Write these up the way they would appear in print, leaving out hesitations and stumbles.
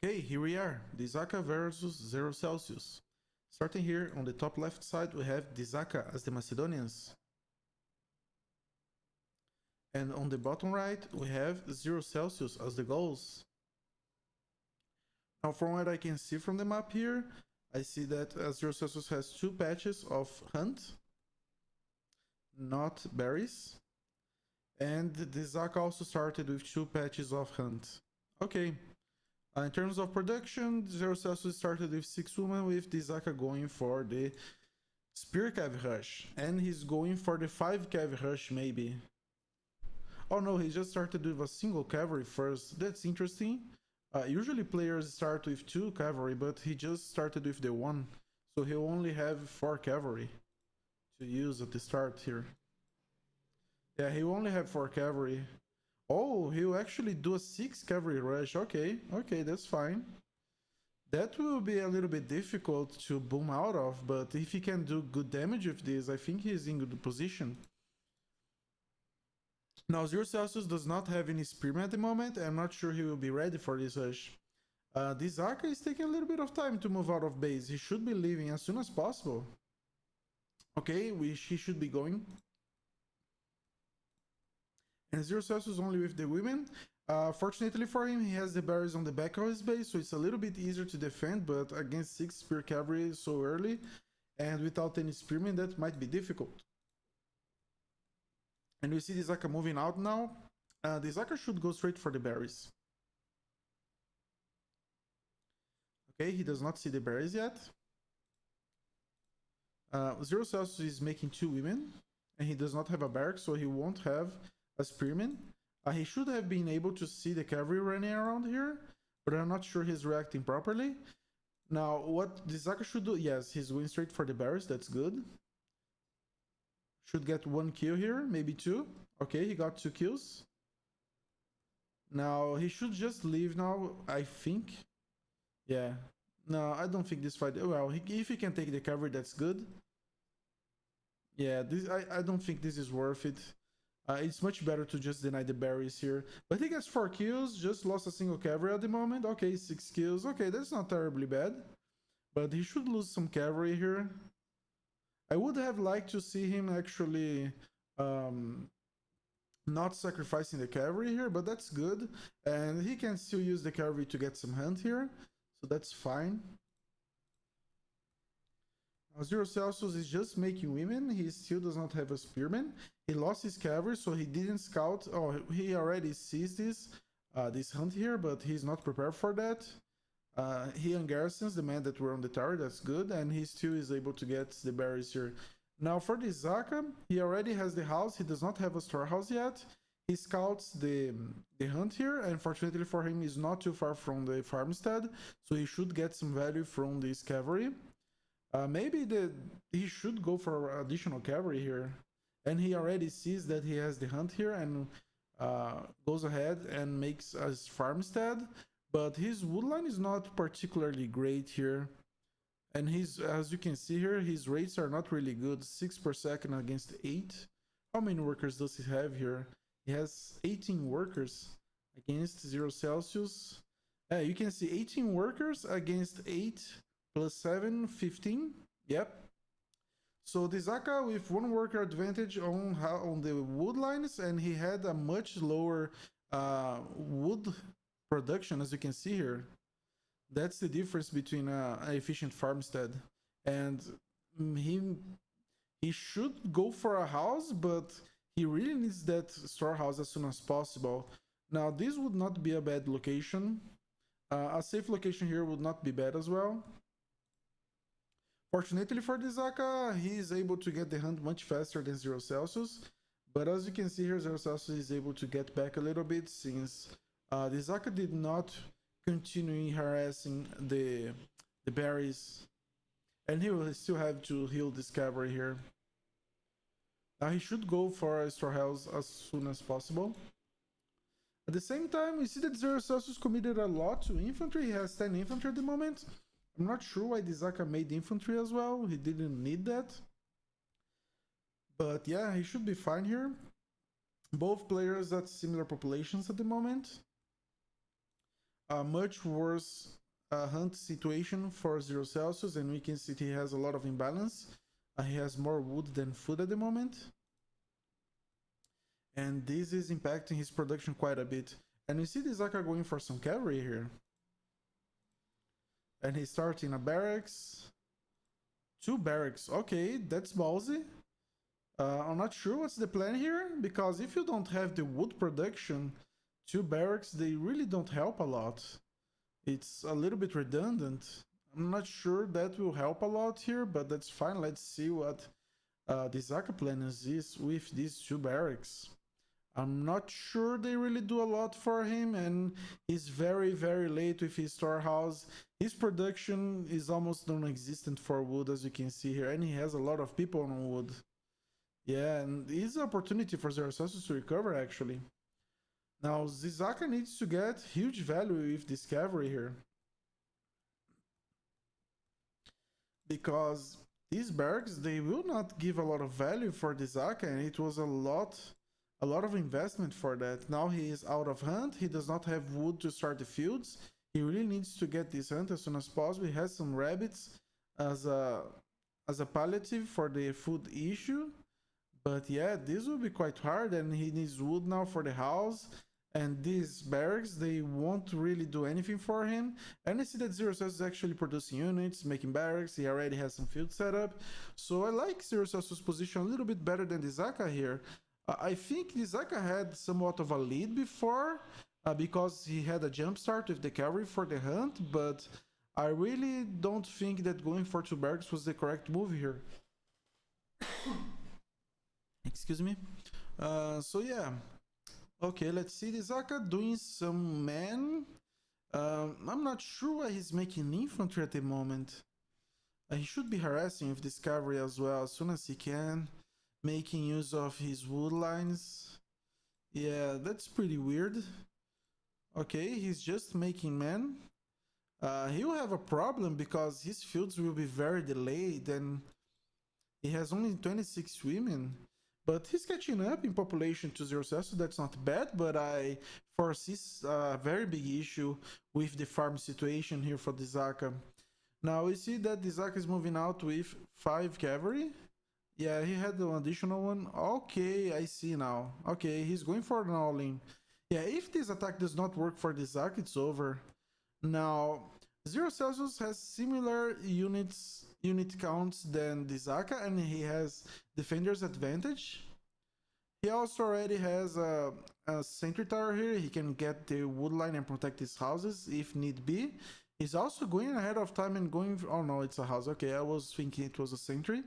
Okay, here we are, Dizaka versus ZeroCelsius. Starting here on the top left side, we have Dizaka as the Macedonians. And on the bottom right, we have ZeroCelsius as the Gauls. Now, from what I can see from the map here, I see that ZeroCelsius has two patches of Hunt, not berries. And Dizaka also started with two patches of Hunt. Okay. In terms of production, ZeroCelsius started with 6 women, with Dizaka going for the Spear Cav Rush. And he's going for the 5 Cav Rush, maybe. Oh no, he just started with a single cavalry first. That's interesting. Usually players start with 2 cavalry, but he just started with the 1. So he'll only have 4 cavalry to use at the start here. Yeah, he'll only have 4 cavalry. Oh, he'll actually do a 6 cavalry rush. Okay, that's fine. That will be a little bit difficult to boom out of, but if he can do good damage with this, I think he's in good position. Now, ZeroCelsius does not have any Spearman at the moment. I'm not sure he will be ready for this rush. Dizaka is taking a little bit of time to move out of base. He should be leaving as soon as possible. Okay, he should be going. And ZeroCelsius only with the women. Fortunately for him, he has the berries on the back of his base, so it's a little bit easier to defend, but against 6 Spear Cavalry so early, and without any Spearmen, that might be difficult. And we see Dizaka moving out now. Dizaka should go straight for the berries. Okay, he does not see the berries yet. ZeroCelsius is making 2 women, and he does not have a barrack, so he won't have a Spearman. He should have been able to see the cavalry running around here, but I'm not sure he's reacting properly. Now, what Dizaka should do, yes, he's going straight for the berries, that's good. Should get 1 kill here, maybe 2. Okay, he got 2 kills. Now, he should just leave now, I think. Yeah. No, I don't think this fight... Well, if he can take the cavalry, that's good. Yeah, I don't think this is worth it. It's much better to just deny the berries here. But he gets 4 kills, just lost a single cavalry at the moment. Okay, 6 kills. Okay, that's not terribly bad. But he should lose some cavalry here. I would have liked to see him actually not sacrificing the cavalry here, but that's good. And he can still use the cavalry to get some hunt here, so that's fine. Now, ZeroCelsius is just making women. He still does not have a Spearman. He lost his cavalry, so he didn't scout. Oh, he already sees this hunt here, but he's not prepared for that. He ungarrisons the men that were on the tower, that's good, and he still is able to get the berries here. Now for Dizaka, he already has the house, he does not have a storehouse yet. He scouts the hunt here, and fortunately for him, he's not too far from the farmstead, so he should get some value from this cavalry. Maybe he should go for additional cavalry here, and he already sees that he has the hunt here and goes ahead and makes a farmstead. But his woodline is not particularly great here. And as you can see here, his rates are not really good. 6 per second against 8. How many workers does he have here? He has 18 workers against ZeroCelsius. You can see 18 workers against 8 plus 7, 15. Yep. So Dizaka with 1 worker advantage on the wood lines, and he had a much lower wood production, as you can see here. That's the difference between an efficient farmstead. And he should go for a house, but he really needs that storehouse as soon as possible. Now, this would not be a bad location. A safe location here would not be bad as well. Fortunately for Dizaka, he is able to get the hunt much faster than ZeroCelsius. But as you can see here, ZeroCelsius is able to get back a little bit since Dizaka did not continue harassing the berries. And he will still have to heal this cavalry here. Now he should go for a storehouse as soon as possible. At the same time, we see that ZeroCelsius committed a lot to infantry. He has 10 infantry at the moment. I'm not sure why Dizaka made infantry as well. He didn't need that. But yeah, he should be fine here. Both players at similar populations at the moment. a much worse hunt situation for ZeroCelsius, and we can see he has a lot of imbalance. He has more wood than food at the moment, and this is impacting his production quite a bit. And we see Dizaka going for some cavalry here, and he's starting a barracks. 2 barracks, okay, that's ballsy. I'm not sure what's the plan here, because if you don't have the wood production, 2 barracks, they really don't help a lot. It's a little bit redundant. I'm not sure that will help a lot here, but that's fine. Let's see what Dizaka plan is with these 2 barracks. I'm not sure they really do a lot for him, and he's very, very late with his storehouse. His production is almost non-existent for wood, as you can see here, and he has a lot of people on wood. Yeah, and it's an opportunity for ZeroCelsius to recover, actually. Now, Dizaka needs to get huge value with this cavalry here, because these barracks, they will not give a lot of value for Dizaka, and it was a lot of investment for that. Now he is out of hunt, he does not have wood to start the fields. He really needs to get this hunt as soon as possible. He has some rabbits as a palliative for the food issue. But yeah, this will be quite hard, and he needs wood now for the house. And these barracks, they won't really do anything for him. And I see that ZeroCelsius is actually producing units, making barracks. He already has some field set up. So I like ZeroCelsius' position a little bit better than Dizaka here. I think Dizaka had somewhat of a lead before, because he had a jump start with the cavalry for the hunt, but I really don't think that going for 2 barracks was the correct move here. Excuse me. So yeah. Okay, let's see Dizaka doing some men. I'm not sure why he's making infantry at the moment. He should be harassing with this cavalry as well as soon as he can, making use of his wood lines. Yeah, that's pretty weird. Okay, he's just making men. He will have a problem because his fields will be very delayed, and he has only 26 women. But he's catching up in population to ZeroCelsius, so that's not bad, but I foresee a very big issue with the farm situation here for Dizaka. Now we see that Dizaka is moving out with 5 cavalry. Yeah, he had an additional one. Okay, I see now. Okay, he's going for an all-in. Yeah, if this attack does not work for Dizaka, it's over. Now, ZeroCelsius has similar unit counts than Dizaka, and he has defender's advantage. He also already has a sentry tower here. He can get the wood line and protect his houses if need be. He's also going ahead of time and going... Oh no, it's a house. Okay, I was thinking it was a sentry.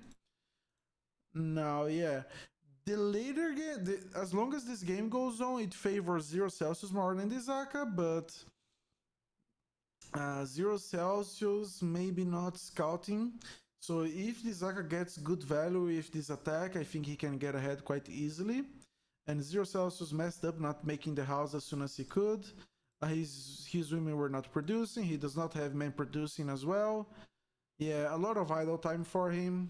Now, yeah. The later game, as long as this game goes on, it favors ZeroCelsius more than Dizaka, but ZeroCelsius maybe not scouting. So if Dizaka gets good value with this attack, I think he can get ahead quite easily. And ZeroCelsius messed up not making the house as soon as he could. His women were not producing. He does not have men producing as well. Yeah, a lot of idle time for him.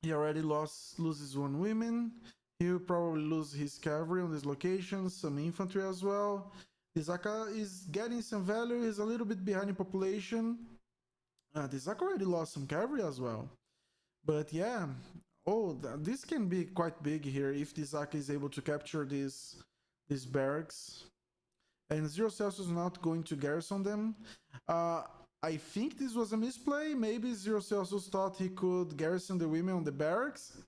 He already loses 1 woman. He will probably lose his cavalry on this location, some infantry as well. Dizaka is getting some value. He's a little bit behind in population. Dizaka already lost some cavalry as well. But yeah, this can be quite big here if Dizaka is able to capture these barracks. And ZeroCelsius is not going to garrison them. I think this was a misplay. Maybe ZeroCelsius thought he could garrison the women on the barracks.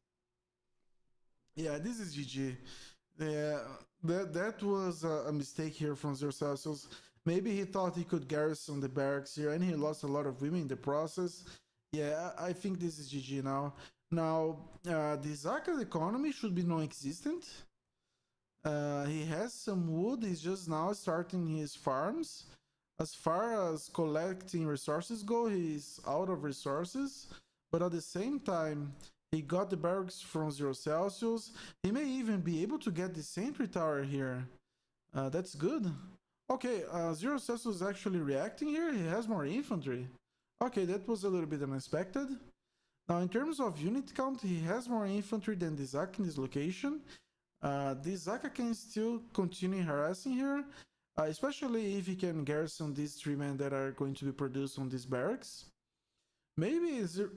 Yeah, this is GG. Yeah, that was a mistake here from ZeroCelsius. Maybe he thought he could garrison the barracks here, and he lost a lot of women in the process. Yeah, I think this is GG now. Now, Dizaka's economy should be non-existent. He has some wood. He's just now starting his farms. As far as collecting resources go, he's out of resources. But at the same time, he got the barracks from ZeroCelsius. He may even be able to get the sentry tower here. That's good. Okay, ZeroCelsius is actually reacting here. He has more infantry. Okay, that was a little bit unexpected. Now, in terms of unit count, he has more infantry than Dizaka in this location. Dizaka can still continue harassing here, especially if he can garrison these 3 men that are going to be produced on these barracks. Maybe is there...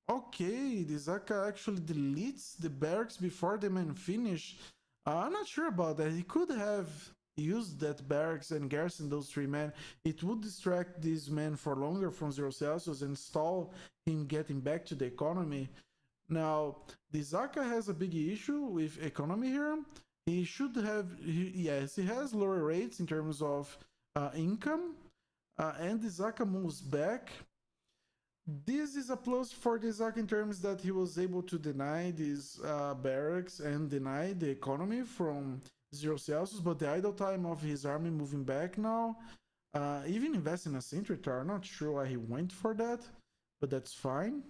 Okay, Dizaka actually deletes the barracks before the men finish. I'm not sure about that. He could have used that barracks and garrison those 3 men. It would distract these men for longer from ZeroCelsius and stall him getting back to the economy. Now, Dizaka has a big issue with economy here. He should have, yes, he has lower rates in terms of income, and Dizaka moves back. This is a plus for Dizaka in terms that he was able to deny these barracks and deny the economy from ZeroCelsius, but the idle time of his army moving back now, even invest in a sentry tower, not sure why he went for that, but that's fine.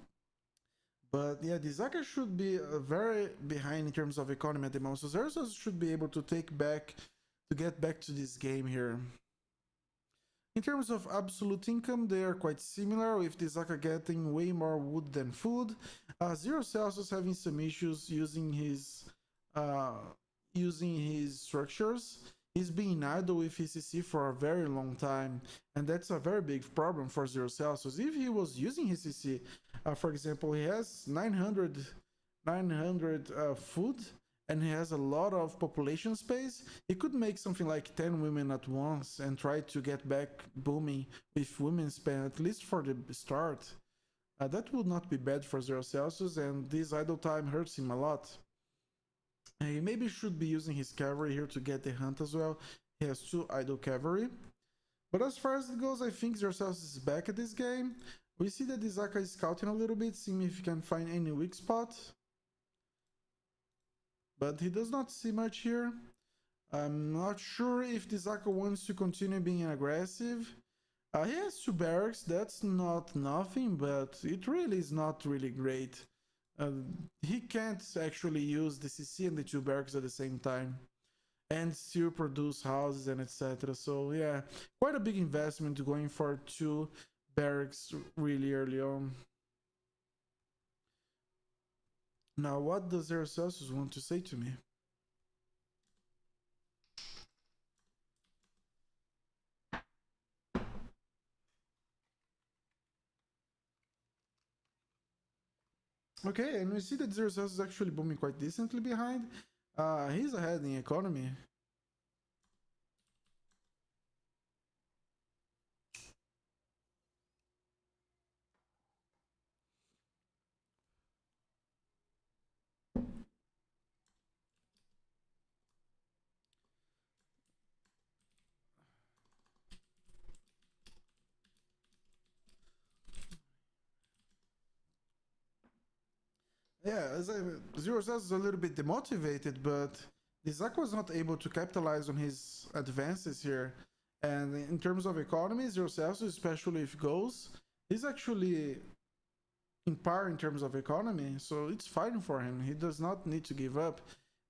But yeah, Dizaka should be very behind in terms of economy at the moment. So ZeroCelsius should be able to get back to this game here. In terms of absolute income, they are quite similar, with Dizaka getting way more wood than food. ZeroCelsius having some issues using his structures. He's been idle with his CC for a very long time, and that's a very big problem for ZeroCelsius. If he was using his CC, for example, he has 900 food, and he has a lot of population space, he could make something like 10 women at once and try to get back booming with women span, at least for the start. That would not be bad for ZeroCelsius, and this idle time hurts him a lot. He maybe should be using his cavalry here to get the hunt as well. He has 2 idle cavalry. But as far as it goes, I think ZeroCelsius is back at this game. We see that Dizaka is scouting a little bit, seeing if he can find any weak spot. But he does not see much here. I'm not sure if Dizaka wants to continue being aggressive. He has 2 barracks, that's not nothing, but it really is not really great. He can't actually use the CC and the 2 barracks at the same time and still produce houses and etc. So yeah, quite a big investment going for 2 barracks really early on. Now, what does ZeroCelsius want to say to me? Okay, and we see that ZeroCelsius is actually booming quite decently behind. He's ahead in economy. Yeah, ZeroCelsius is a little bit demotivated, but Dizaka was not able to capitalize on his advances here. And in terms of economy, ZeroCelsius, especially if goes, he's actually in par in terms of economy, so it's fine for him. He does not need to give up.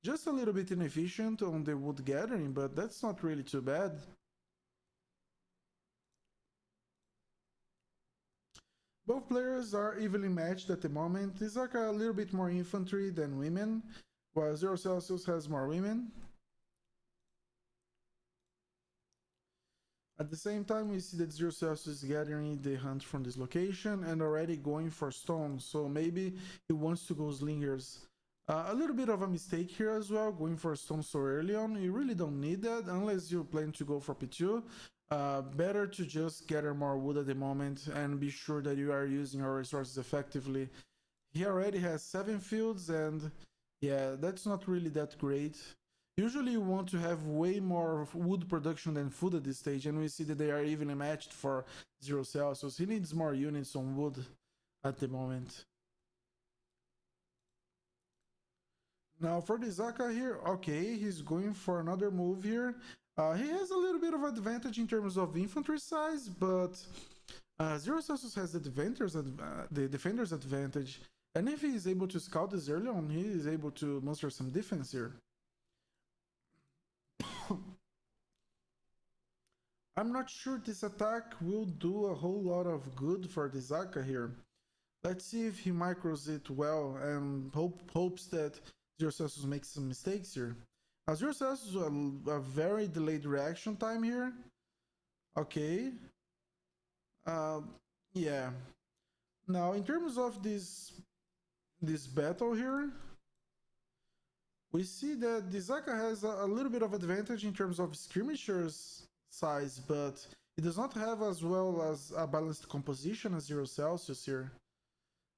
Just a little bit inefficient on the wood gathering, but that's not really too bad. Both players are evenly matched at the moment. Dizaka a little bit more infantry than women, while ZeroCelsius has more women. At the same time, we see that ZeroCelsius is gathering the hunt from this location and already going for stones, so maybe he wants to go slingers. A little bit of a mistake here as well, going for stones so early on. You really don't need that unless you plan to go for P2. Better to just gather more wood at the moment and be sure that you are using your resources effectively. He already has 7 fields, and yeah, that's not really that great. Usually you want to have way more wood production than food at this stage, and we see that they are evenly matched for ZeroCelsius. He needs more units on wood at the moment. Now for Dizaka here, okay, he's going for another move here. He has a little bit of advantage in terms of infantry size, but ZeroCelsius has the defender's advantage. And if he is able to scout this early on, he is able to muster some defense here. I'm not sure this attack will do a whole lot of good for Dizaka here. Let's see if he micros it well and hopes that ZeroCelsius makes some mistakes here. Now ZeroCelsius a very delayed reaction time here. Okay. Yeah. Now in terms of this battle here, we see that Dizaka has a little bit of advantage in terms of skirmishers size, but it does not have as well as a balanced composition as ZeroCelsius here.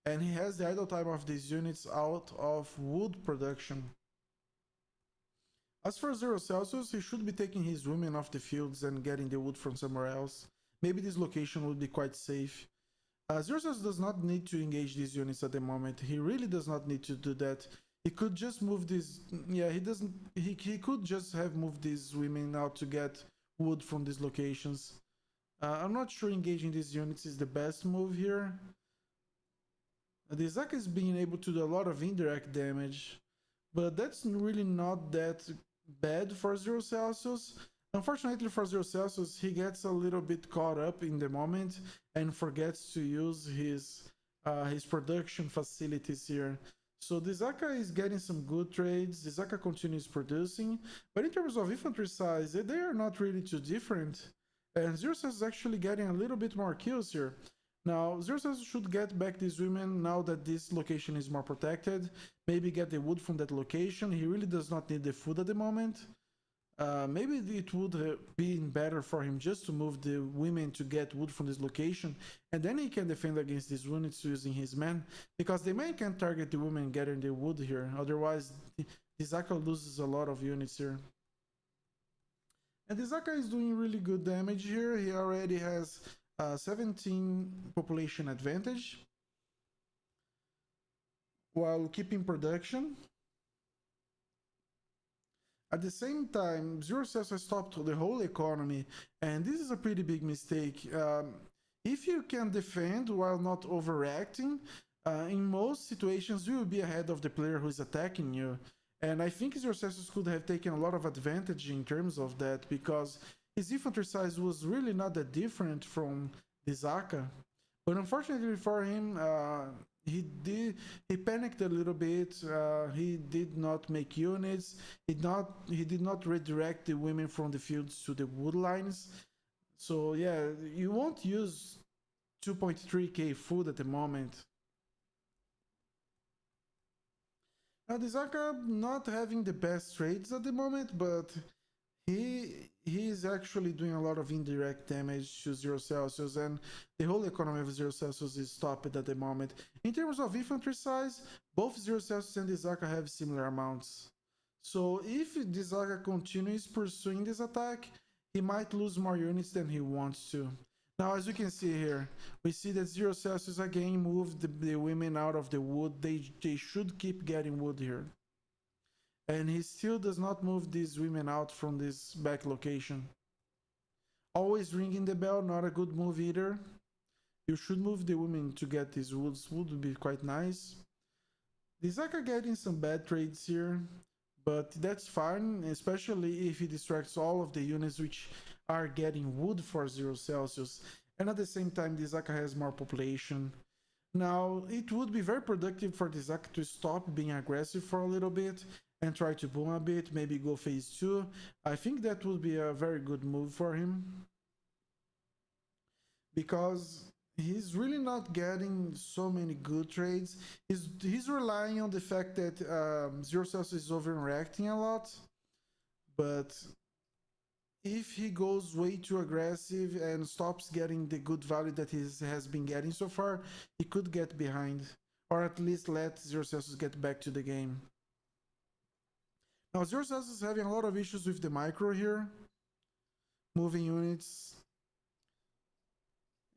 And he has the idle time of these units out of wood production. As for ZeroCelsius, he should be taking his women off the fields and getting the wood from somewhere else. Maybe this location would be quite safe. ZeroCelsius does not need to engage these units at the moment. He really does not need to do that. He could just move this. Yeah, he doesn't. He could just have moved these women out to get wood from these locations. I'm not sure engaging these units is the best move here. Dizaka is being able to do a lot of indirect damage, but that's really not that bad for ZeroCelsius. Unfortunately for ZeroCelsius, he gets a little bit caught up in the moment and forgets to use his production facilities here. So Dizaka is getting some good trades. Dizaka continues producing, but in terms of infantry size, they are not really too different. And ZeroCelsius is actually getting a little bit more kills here. Now, ZeroCelsius should get back these women now that this location is more protected. Maybe get the wood from that location. He really does not need the food at the moment. Maybe it would be better for him just to move the women to get wood from this location, and then he can defend against these units using his men, because the men can target the women getting the wood here. Otherwise, Dizaka loses a lot of units here. And Dizaka is doing really good damage here. He already has 17 population advantage while keeping production. At the same time, ZeroCelsius has stopped the whole economy, and this is a pretty big mistake. If you can defend while not overreacting, in most situations you will be ahead of the player who is attacking you. And I think ZeroCelsius could have taken a lot of advantage in terms of that, because his infantry size was really not that different from Dizaka. But unfortunately for him, he panicked a little bit. He did not make units. He did not redirect the women from the fields to the wood lines. So yeah, you won't use 2.3k food at the moment. Now Dizaka not having the best trades at the moment, but he is actually doing a lot of indirect damage to ZeroCelsius, and the whole economy of ZeroCelsius is stopped at the moment. In terms of infantry size, both ZeroCelsius and Dizaka have similar amounts. So if Dizaka continues pursuing this attack, he might lose more units than he wants to. Now, as you can see here, we see that ZeroCelsius again moved the women out of the wood. They should keep getting wood here. And he still does not move these women out from this back location. Always ringing the bell, not a good move either. You should move the women to get these woods. Wood would be quite nice. Dizaka getting some bad trades here, but that's fine, especially if he distracts all of the units which are getting wood for ZeroCelsius. And at the same time, Dizaka has more population. Now, it would be very productive for Dizaka to stop being aggressive for a little bit and try to boom a bit, maybe go phase 2. I think that would be a very good move for him, because he's really not getting so many good trades. He's relying on the fact that ZeroCelsius is overreacting a lot, but if he goes way too aggressive and stops getting the good value that he has been getting so far, he could get behind, or at least let ZeroCelsius get back to the game. Now, ZeroCelsius is having a lot of issues with the micro here. Moving units.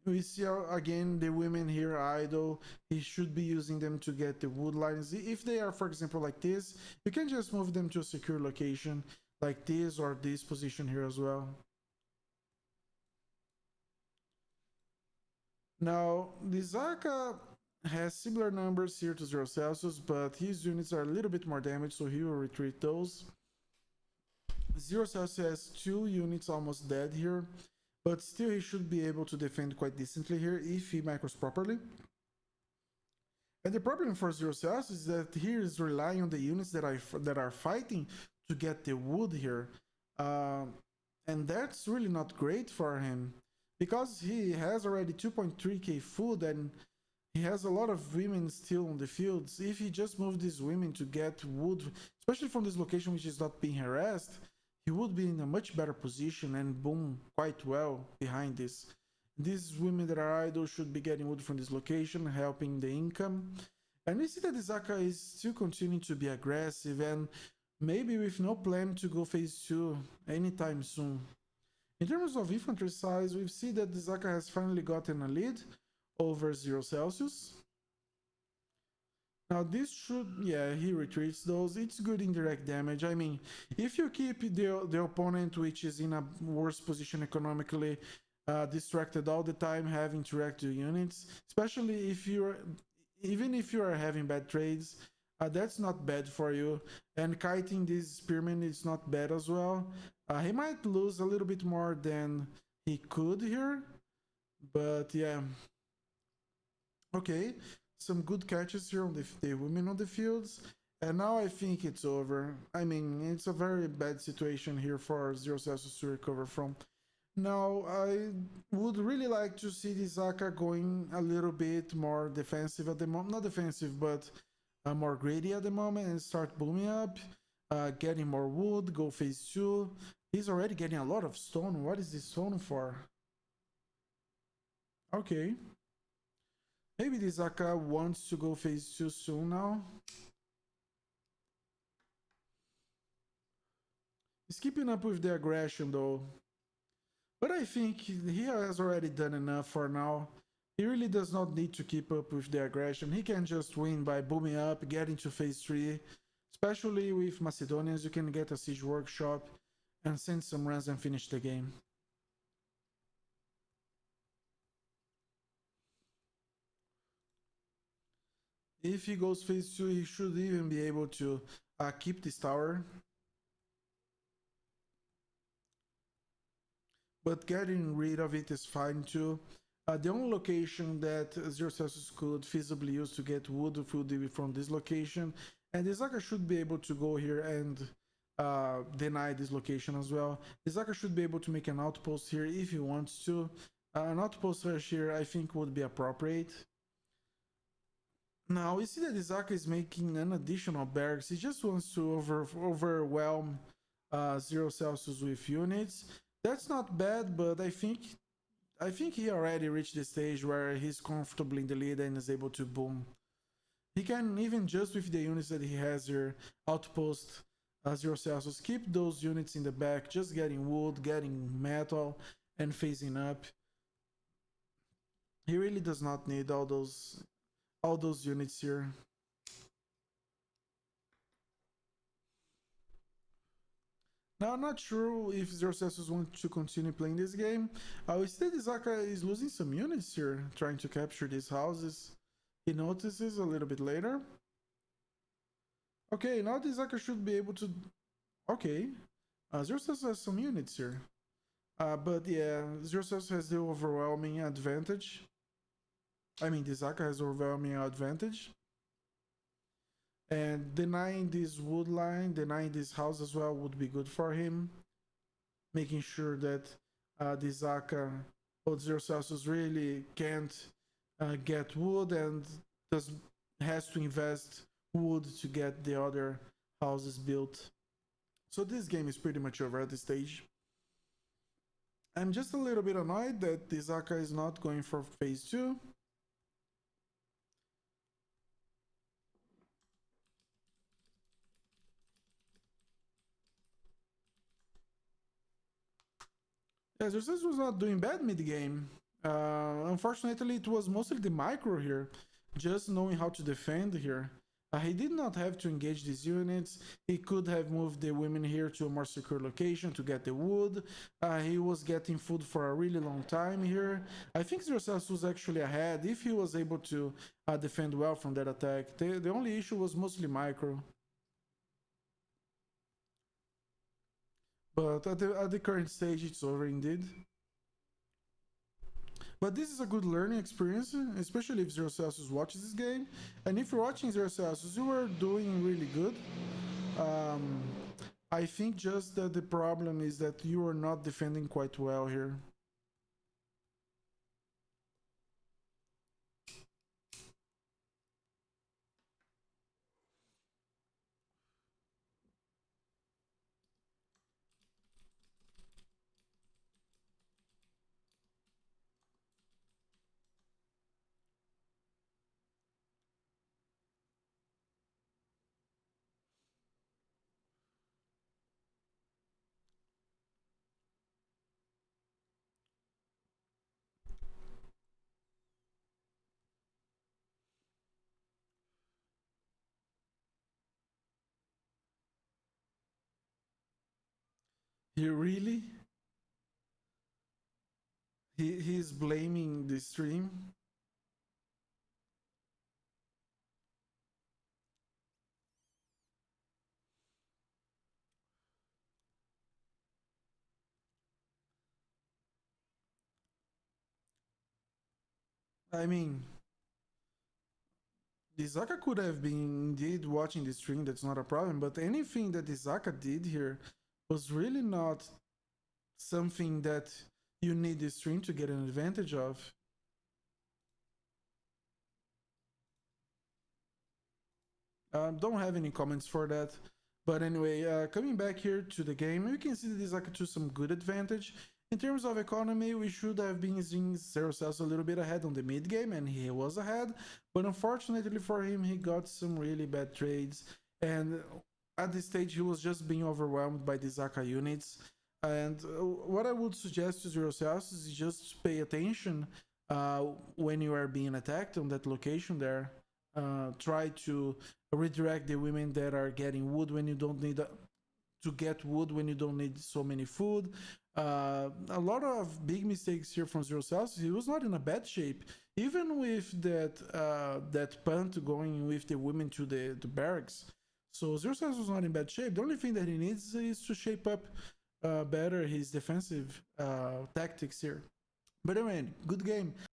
We see again the women here idle. He should be using them to get the wood lines. If they are, for example, like this, you can just move them to a secure location like this, or this position here as well. Now, Dizaka has similar numbers here to ZeroCelsius, but his units are a little bit more damaged, so he will retreat those. ZeroCelsius has 2 units almost dead here, but still he should be able to defend quite decently here if he micros properly. And the problem for ZeroCelsius is that he is relying on the units that are fighting to get the wood here. Uh, and that's really not great for him because he has already 2.3k food and he has a lot of women still on the fields. If he just moved these women to get wood, especially from this location which is not being harassed, he would be in a much better position and boom quite well behind this. These women that are idle should be getting wood from this location, helping the income. And we see that Dizaka is still continuing to be aggressive and maybe with no plan to go phase 2 anytime soon. In terms of infantry size, we see that Dizaka has finally gotten a lead over ZeroCelsius. Now this should, yeah, he retreats those. It's good indirect damage. I mean, if you keep the opponent which is in a worse position economically distracted all the time, having to react to units, especially if you're, even if you are having bad trades, that's not bad for you. And kiting this spearman is not bad as well. He might lose a little bit more than he could here, but yeah. Okay, some good catches here on the women on the fields. And now I think it's over. I mean, it's a very bad situation here for ZeroCelsius to recover from. Now, I would really like to see Dizaka going a little bit more defensive at the moment. Not defensive, but more greedy at the moment and start booming up, getting more wood, go phase 2. He's already getting a lot of stone. What is this stone for? Okay. Maybe Dizaka wants to go phase 2 soon now. He's keeping up with the aggression though. But I think he has already done enough for now. He really does not need to keep up with the aggression. He can just win by booming up, get into phase 3. Especially with Macedonians, you can get a siege workshop and send some runs and finish the game. If he goes phase 2, he should even be able to keep this tower. But getting rid of it is fine too. The only location that ZeroCelsius could feasibly use to get wood would be from this location. And Dizaka should be able to go here and deny this location as well. Dizaka should be able to make an outpost here if he wants to. An outpost rush here I think would be appropriate. Now we see that Dizaka is making an additional barracks. He just wants to overwhelm ZeroCelsius with units. That's not bad, but I think he already reached the stage where he's comfortably in the lead and is able to boom. He can, even just with the units that he has here, outpost ZeroCelsius, keep those units in the back, just getting wood, getting metal, and phasing up. He really does not need all those units here. Now, I'm not sure if ZeroCelsius want to continue playing this game. Instead, Dizaka is losing some units here, trying to capture these houses. He notices a little bit later. Okay, now Dizaka should be able to... Okay, ZeroCelsius has some units here. But yeah, ZeroCelsius has the overwhelming advantage. I mean, Dizaka has overwhelming advantage. And denying this wood line, denying this house as well would be good for him. Making sure that Dizaka or ZeroCelsius really can't get wood and has to invest wood to get the other houses built. So this game is pretty much over at this stage. I'm just a little bit annoyed that Dizaka is not going for phase 2. Yeah, ZeroCelsius was not doing bad mid-game. Unfortunately, it was mostly the micro here, just knowing how to defend here. He did not have to engage these units. He could have moved the women here to a more secure location to get the wood. He was getting food for a really long time here. I think ZeroCelsius was actually ahead if he was able to defend well from that attack. The only issue was mostly micro. But at the current stage, it's over indeed. But this is a good learning experience, especially if ZeroCelsius watches this game. And if you're watching ZeroCelsius, you are doing really good. Um, I think just that the problem is that you are not defending quite well here. He really? He's blaming the stream? I mean, Dizaka could have been indeed watching the stream, that's not a problem, but anything that Dizaka did here was really not something that you need the stream to get an advantage of. Don't have any comments for that. But anyway, coming back here to the game, you can see that Dizaka to some good advantage. In terms of economy, we should have been seeing ZeroCelsius a little bit ahead on the mid game, and he was ahead. But unfortunately for him, he got some really bad trades. And at this stage, he was just being overwhelmed by the Dizaka units. And what I would suggest to ZeroCelsius is just pay attention when you are being attacked on that location there. Try to redirect the women that are getting wood when you don't need to get wood when you don't need so many food. A lot of big mistakes here from ZeroCelsius. He was not in a bad shape, even with that punt going with the women to the barracks. So ZeroCelsius was not in bad shape. The only thing that he needs is to shape up better his defensive tactics here. But anyway, good game.